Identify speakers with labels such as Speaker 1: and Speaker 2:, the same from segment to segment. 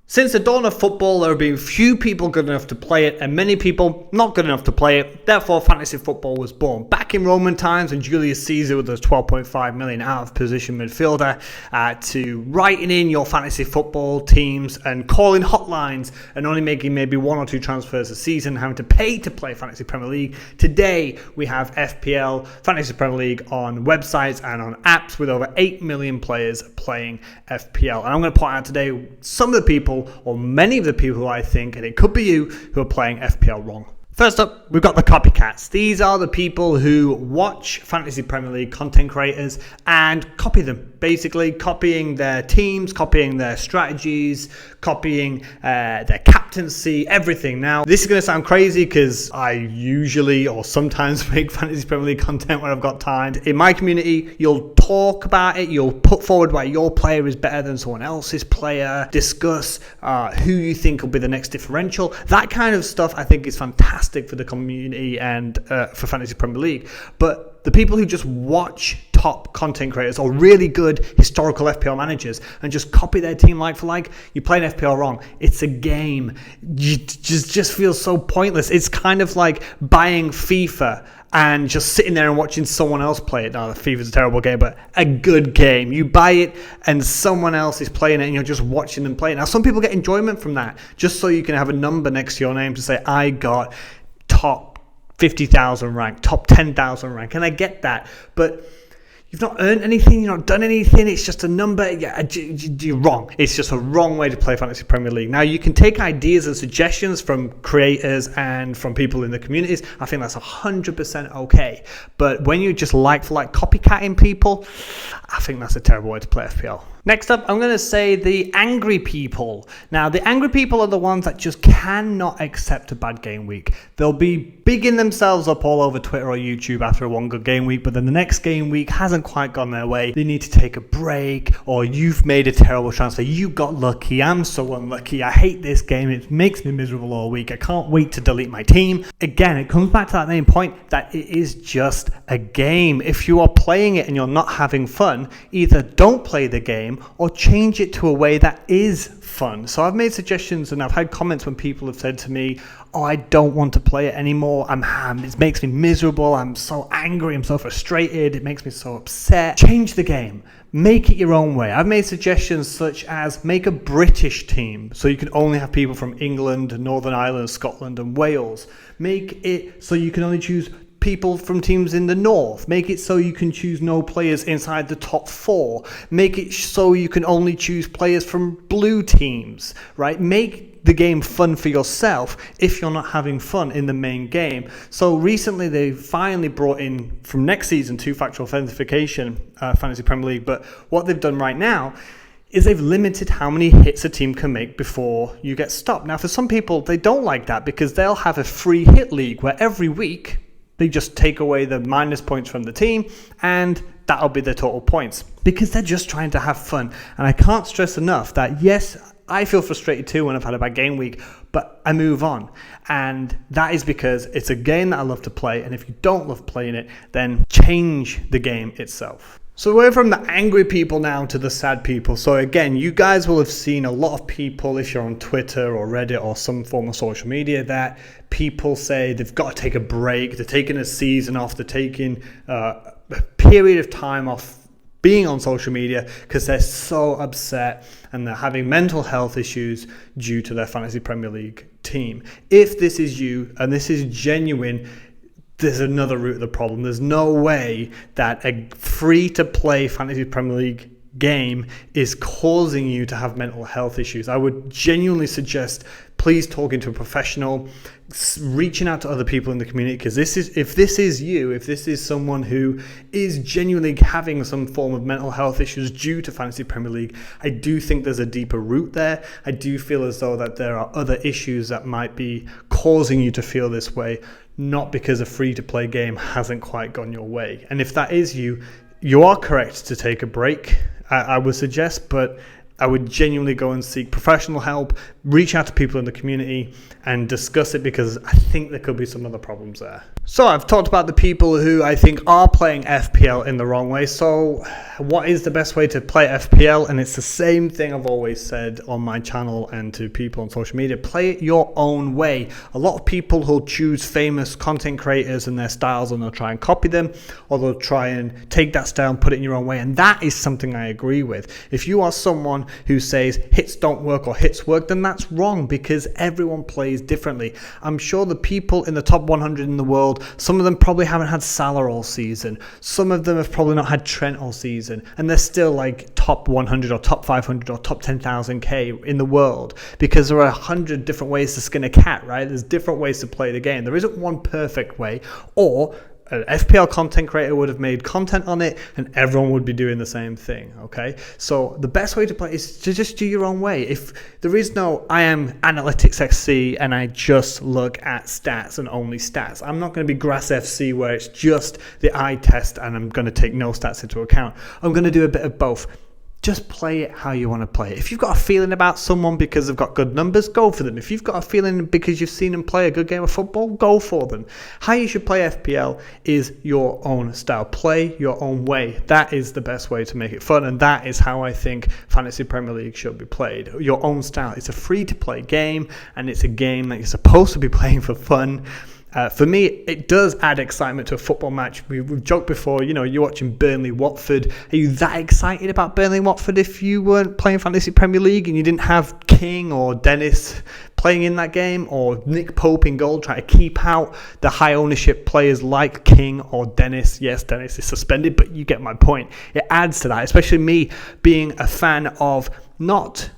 Speaker 1: Since the dawn of football, there have been few people good enough to play it and many people not good enough to play it. Therefore, fantasy football was born. Back in Roman times, when Julius Caesar was a 12.5 million out-of-position midfielder, to writing in your fantasy football teams and calling hotlines and only making maybe one or two transfers a season, having to pay to play Fantasy Premier League. Today, we have FPL, Fantasy Premier League, on websites and on apps with over 8 million players playing FPL. And I'm going to point out today some of the people, or many of the people who I think, and it could be you, who are playing FPL wrong. First up, we've got the copycats. These are the people who watch Fantasy Premier League content creators and copy them. Basically copying their teams, copying their strategies, copying their captaincy, everything. Now, this is going to sound crazy because I usually or sometimes make Fantasy Premier League content when I've got time. In my community, you'll talk about it, you'll put forward why your player is better than someone else's player, discuss who you think will be the next differential. That kind of stuff I think is fantastic for the community and for Fantasy Premier League. But the people who just watch top content creators or really good historical FPL managers and just copy their team like for like, you're playing FPL wrong. It's a game. It just feels so pointless. It's kind of like buying FIFA and just sitting there and watching someone else play it. Now, FIFA's a terrible game, but a good game. You buy it and someone else is playing it and you're just watching them play it. Now, some people get enjoyment from that, just so you can have a number next to your name to say, I got top 50,000 rank, top 10,000 rank, and I get that, but you've not earned anything, you've not done anything, it's just a number. You're wrong. It's just a wrong way to play Fantasy Premier League. Now, you can take ideas and suggestions from creators and from people in the communities. I think that's 100% okay, but when you just like for like copycatting people, I think that's a terrible way to play FPL. Next up, I'm going to say the angry people. Now, the angry people are the ones that just cannot accept a bad game week. They'll be bigging themselves up all over Twitter or YouTube after a one good game week, but then the next game week hasn't quite gone their way. They need to take a break, or you've made a terrible transfer. You got lucky. I'm so unlucky. I hate this game. It makes me miserable all week. I can't wait to delete my team. Again, it comes back to that main point that it is just a game. If you are playing it and you're not having fun, either don't play the game or change it to a way that is fun. So I've made suggestions and I've had comments when people have said to me, oh, I don't want to play it anymore. It makes me miserable. I'm so angry. I'm so frustrated. It makes me so upset. Change the game. Make it your own way. I've made suggestions such as make a British team so you can only have people from England, Northern Ireland, Scotland and Wales. Make it so you can only choose people from teams in the north. Make it so you can choose no players inside the top 4. Make it so you can only choose players from blue teams, right? Make the game fun for yourself if you're not having fun in the main game. So recently they finally brought in from next season two-factor authentication, Fantasy Premier League, but what they've done right now is they've limited how many hits a team can make before you get stopped. Now, for some people, they don't like that because they'll have a free hit league where every week they just take away the minus points from the team and that'll be their total points because they're just trying to have fun. And I can't stress enough that, yes, I feel frustrated too when I've had a bad game week, but I move on. And that is because it's a game that I love to play. And if you don't love playing it, then change the game itself. So we're from the angry people now to the sad people. So again, you guys will have seen a lot of people, if you're on Twitter or Reddit or some form of social media, that people say they've got to take a break, they're taking a season off, they're taking a period of time off being on social media because they're so upset and they're having mental health issues due to their Fantasy Premier League team. If this is you and this is genuine, there's another root of the problem. There's no way that a free-to-play Fantasy Premier League game is causing you to have mental health issues. I would genuinely suggest please talking to a professional, reaching out to other people in the community, because if this is someone who is genuinely having some form of mental health issues due to Fantasy Premier League, I do think there's a deeper root there. I do feel as though that there are other issues that might be causing you to feel this way, not because a free-to-play game hasn't quite gone your way. And if that is you, you are correct to take a break, I would suggest, but I would genuinely go and seek professional help, reach out to people in the community and discuss it, because I think there could be some other problems there. So I've talked about the people who I think are playing FPL in the wrong way. So what is the best way to play FPL? And it's the same thing I've always said on my channel and to people on social media. Play it your own way. A lot of people who'll choose famous content creators and their styles and they'll try and copy them, or they'll try and take that style and put it in your own way. And that is something I agree with. If you are someone who says hits don't work or hits work, then that's wrong, because everyone plays differently. I'm sure the people in the top 100 in the world, some of them probably haven't had Salah all season. Some of them have probably not had Trent all season. And they're still like top 100 or top 500 or top 10,000 K in the world, because there are 100 different ways to skin a cat, right? There's different ways to play the game. There isn't one perfect way, or an FPL content creator would have made content on it and everyone would be doing the same thing. Okay, so the best way to play is to just do your own way. If there is no I am analytics XC and I just look at stats and only stats, I'm not going to be Grass FC where it's just the eye test and I'm going to take no stats into account. I'm going to do a bit of both. Just play it how you want to play it. If you've got a feeling about someone because they've got good numbers, go for them. If you've got a feeling because you've seen them play a good game of football, go for them. How you should play FPL is your own style. Play your own way. That is the best way to make it fun, and that is how I think Fantasy Premier League should be played. Your own style. It's a free-to-play game, and it's a game that you're supposed to be playing for fun. For me, it does add excitement to a football match. We've joked before, you know, you're watching Burnley-Watford. Are you that excited about Burnley-Watford if you weren't playing Fantasy Premier League and you didn't have King or Dennis playing in that game, or Nick Pope in goal, trying to keep out the high ownership players like King or Dennis? Yes, Dennis is suspended, but you get my point. It adds to that, especially me being a fan of not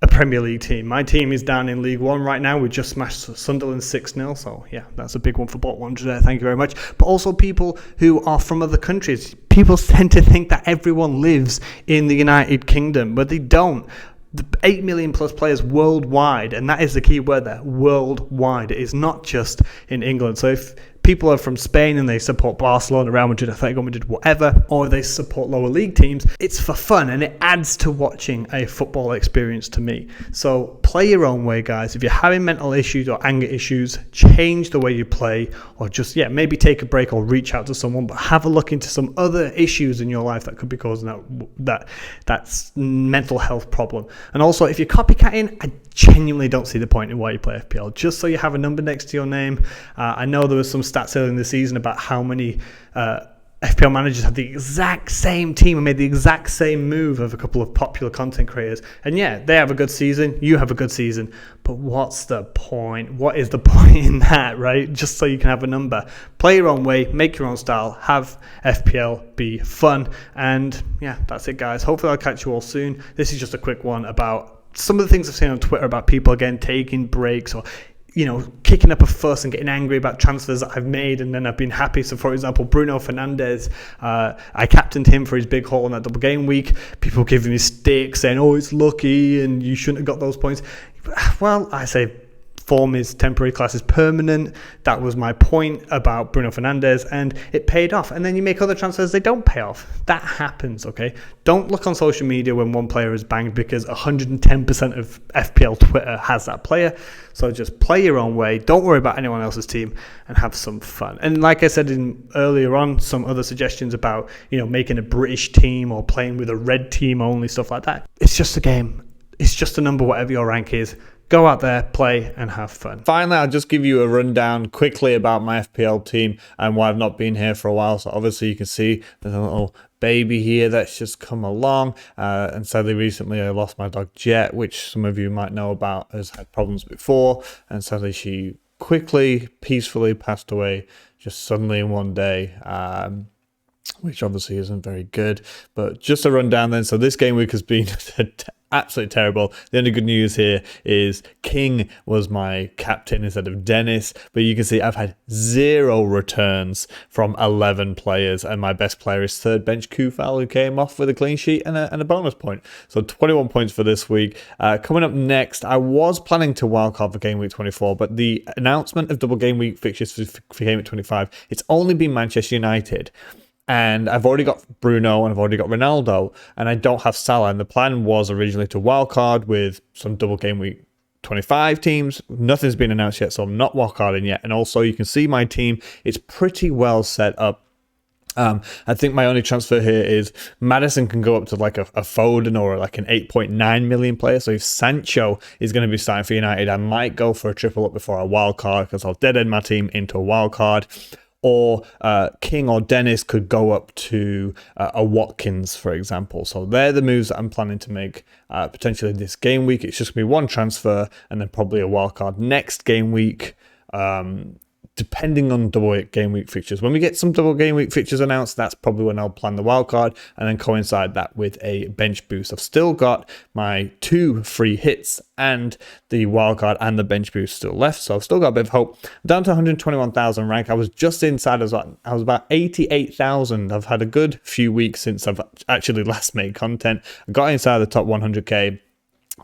Speaker 1: a Premier League team. My team is down in League One right now. We just smashed Sunderland 6-0. So yeah, that's a big one for Bot Wonders there. Thank you very much. But also people who are from other countries. People tend to think that everyone lives in the United Kingdom, but they don't. The 8 million plus players worldwide, and that is the key word there, worldwide. It is not just in England. So if people are from Spain and they support Barcelona, Real Madrid, Atletico Madrid, whatever, or they support lower league teams, it's for fun and it adds to watching a football experience to me. So play your own way, guys. If you're having mental issues or anger issues, change the way you play, or just, maybe take a break or reach out to someone, but have a look into some other issues in your life that could be causing that's mental health problem. And also, if you're copycatting, I genuinely don't see the point in why you play FPL. Just so you have a number next to your name. I know there was some stats earlier in the season about how many FPL managers had the exact same team and made the exact same move of a couple of popular content creators. And yeah, they have a good season, you have a good season, but what's the point? What is the point in that, right? Just so you can have a number. Play your own way, make your own style, have FPL be fun. And yeah, that's it, guys. Hopefully I'll catch you all soon. This is just a quick one about some of the things I've seen on Twitter about people, again, taking breaks or, you know, kicking up a fuss and getting angry about transfers that I've made and then I've been happy. So, for example, Bruno Fernandes, I captained him for his big haul on that double game week. People giving me stick saying, oh, it's lucky and you shouldn't have got those points. Well, I say form is temporary, class is permanent. That was my point about Bruno Fernandes, and it paid off. And then you make other transfers, they don't pay off. That happens, okay? Don't look on social media when one player is banged, because 110% of FPL Twitter has that player. So just play your own way. Don't worry about anyone else's team and have some fun. And like I said earlier on, some other suggestions about, you know, making a British team or playing with a red team only, stuff like that. It's just a game. It's just a number, whatever your rank is. Go out there, play, and have fun. Finally, I'll just give you a rundown quickly about my FPL team and why I've not been here for a while. So obviously you can see there's a little baby here that's just come along. And sadly, recently I lost my dog Jet, which some of you might know about, has had problems before. And sadly, she quickly, peacefully passed away just suddenly in one day. Which obviously isn't very good. But just a rundown then. So this game week has been absolutely terrible. The only good news here is King was my captain instead of Dennis. But you can see I've had 0 returns from 11 players. And my best player is third bench Kufal, who came off with a clean sheet and a bonus point. So 21 points for this week. Coming up next, I was planning to wildcard for game week 24. But the announcement of double game week fixtures for game week 25, it's only been Manchester United. And I've already got Bruno and I've already got Ronaldo, and I don't have Salah. And the plan was originally to wildcard with some double game week
Speaker 2: 25 teams. Nothing's been announced yet, so I'm not wildcarding yet. And also, you can see my team, it's pretty well set up. I think my only transfer here is Maddison can go up to like a Foden or like an 8.9 million player. So if Sancho is going to be starting for United, I might go for a triple up before a wild card, because I'll dead end my team into a wild card. Or King or Dennis could go up to a Watkins, for example. So they're the moves that I'm planning to make potentially this game week. It's just going to be one transfer and then probably a wild card next game week. Depending on double game week fixtures. When we get some double game week fixtures announced, that's probably when I'll plan the wildcard and then coincide that with a bench boost. I've still got my 2 free hits and the wildcard and the bench boost still left, so I've still got a bit of hope. I'm down to 121,000 rank. I was just inside, I was about 88,000. I've had a good few weeks since I've actually last made content. I got inside the top 100k.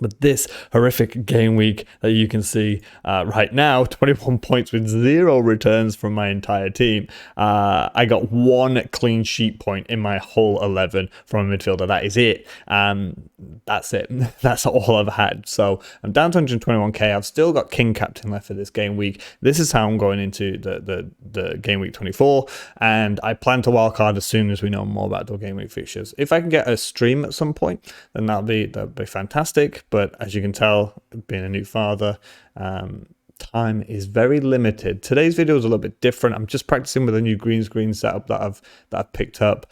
Speaker 2: But this horrific game week that you can see right now, 21 points with 0 returns from my entire team. I got 1 clean sheet point in my whole 11 from a midfielder. That is it. That's it. That's all I've had. So I'm down to 121k. I've still got King Captain left for this game week. This is how I'm going into the game week 24. And I plan to wildcard as soon as we know more about the game week fixtures. If I can get a stream at some point, then that'd be fantastic. But as you can tell, being a new father, time is very limited. Today's video is a little bit different. I'm just practicing with a new green screen setup that I've picked up.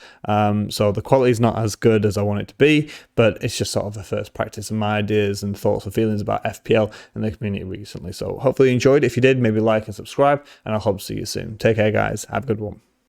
Speaker 2: So the quality is not as good as I want it to be, but it's just sort of the first practice of my ideas and thoughts and feelings about FPL and the community recently. So hopefully you enjoyed. If you did, maybe like and subscribe, and I hope to see you soon. Take care, guys. Have a good one.